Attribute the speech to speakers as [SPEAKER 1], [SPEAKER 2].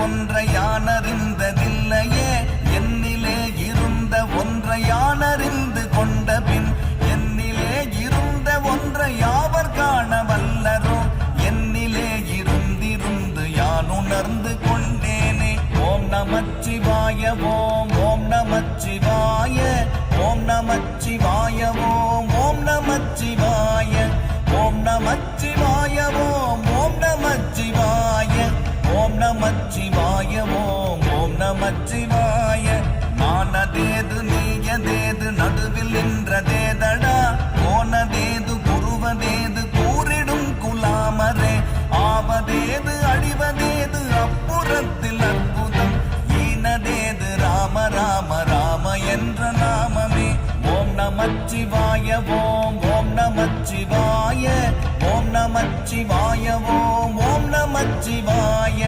[SPEAKER 1] ஒன்றை யானறிந்ததில்லையே என்னிலே இருந்த ஒன்றை யானறிந்து கொண்ட பின் என்னிலே இருந்த ஒன்றை யாவர் காண வல்லரோ என்னிலே இருந்திருந்து யான் உணர்ந்து கொண்டேனே ஓம் நமச்சிவாய ஓம் ஓம் நமச்சிவாய ஓம் நமச்சிவாய ஓம் ஓம் நமச்சிவாய ஓம் நமச்சிவாய ஓம் ஓம் நமச்சிவாய ஓம் நமச்சிவாய ஓம் ஓம் நமச்சிவாய நானதேது நீயதேது நடுவில் நின்றதேதடா போனதேது குருவதேது கூறிடும் குலாமரே ஆவதேது அழிவதேது அப்புறத்தில் அற்புதம் ஈனதேது ராம ராம ராம என்ற நாமமே ஓம் நமச்சிவாய ஓம் ஓம் நமச்சிவாய ஓம் நமச்சிவாய ஓம் ஓம் நமச்சிவாய